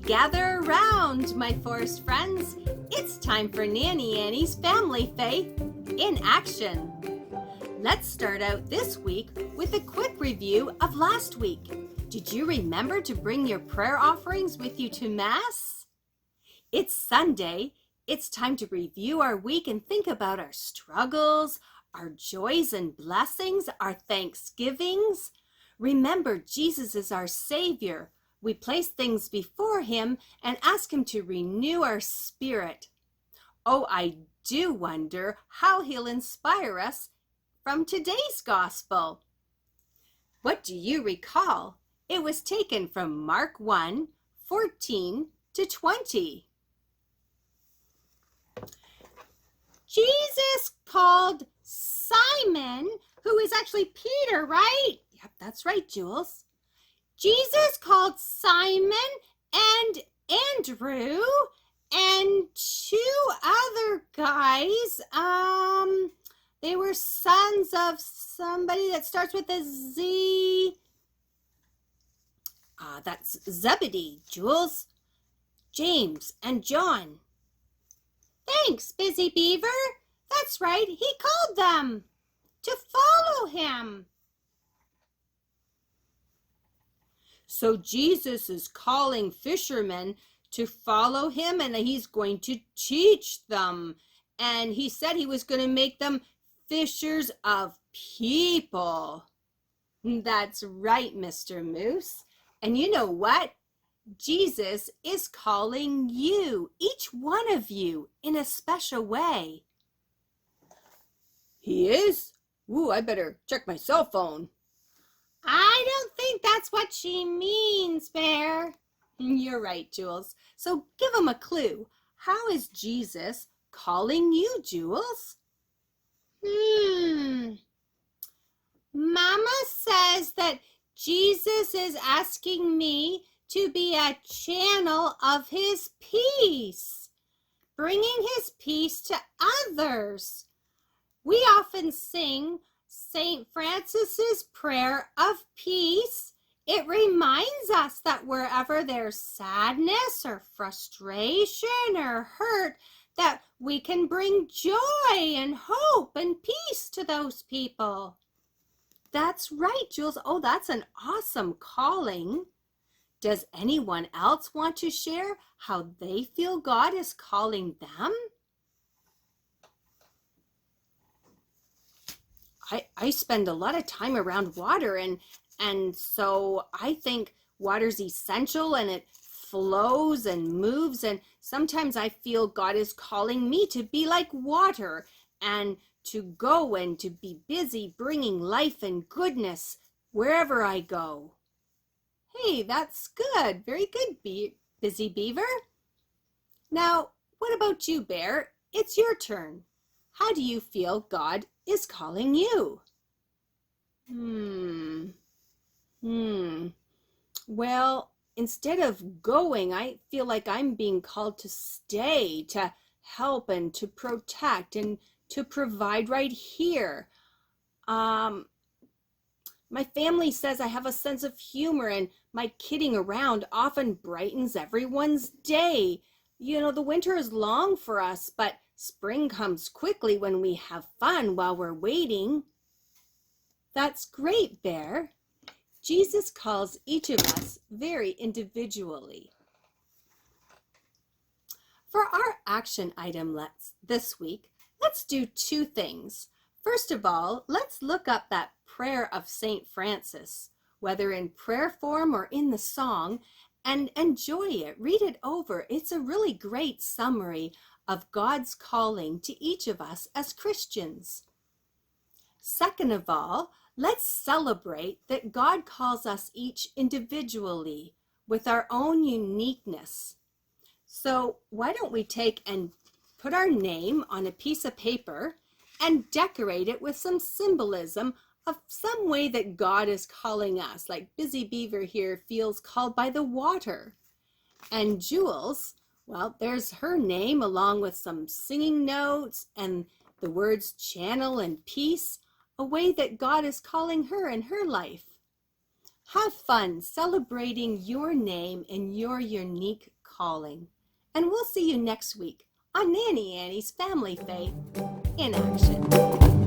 Gather around, my forest friends. It's time for Nanny Annie's Family Faith in action. Let's start out this week with a quick review of last week. Did you remember to bring your prayer offerings with you to Mass? It's Sunday. It's time to review our week and think about our struggles, our joys and blessings, our thanksgivings. Remember, Jesus is our Savior. We place things before Him and ask Him to renew our spirit. Oh, I do wonder how He'll inspire us from today's Gospel. What do you recall? It was taken from Mark 1:14-20. Jesus called Simon, who is actually Peter, right? Yep, that's right, Jules. Jesus called Simon and Andrew and two other guys. They were sons of somebody that starts with a Z. That's Zebedee, Jules. James and John. Thanks, Busy Beaver. That's right, he called them to follow him. So Jesus is calling fishermen to follow him, and he's going to teach them. And he said he was going to make them fishers of people. That's right, Mr. Moose. And you know what? Jesus is calling you, each one of you, in a special way. He is? Ooh, I better check my cell phone. I don't think that's what she means, Bear. You're right, Jules. So give him a clue. How is Jesus calling you, Jules? Mama says that Jesus is asking me to be a channel of his peace, bringing his peace to others. We often sing St. Francis's prayer of peace. It reminds us that wherever there's sadness or frustration or hurt, that we can bring joy and hope and peace to those people. That's right, Jules. Oh, that's an awesome calling. Does anyone else want to share how they feel God is calling them? I spend a lot of time around water, and so I think water's essential and it flows and moves, and sometimes I feel God is calling me to be like water and to go and to be busy bringing life and goodness wherever I go. Hey, that's good. Very good, Busy Beaver. Now, what about you, Bear? It's your turn. How do you feel God is calling you? Well, instead of going, I feel like I'm being called to stay, to help and to protect and to provide right here. My family says I have a sense of humor, and my kidding around often brightens everyone's day. You know, the winter is long for us, but spring comes quickly when we have fun while we're waiting. That's great, Bear. Jesus calls each of us very individually. For our action item this week, let's do two things. First of all, let's look up that prayer of St. Francis, whether in prayer form or in the song, and enjoy it. Read it over. It's a really great summary of God's calling to each of us as Christians. Second of all, let's celebrate that God calls us each individually with our own uniqueness. So why don't we take and put our name on a piece of paper and decorate it with some symbolism of some way that God is calling us, like Busy Beaver here feels called by the water. And Jules, well, there's her name along with some singing notes and the words channel and peace, a way that God is calling her in her life. Have fun celebrating your name and your unique calling. And we'll see you next week on Nanny Annie's Family Faith in Action.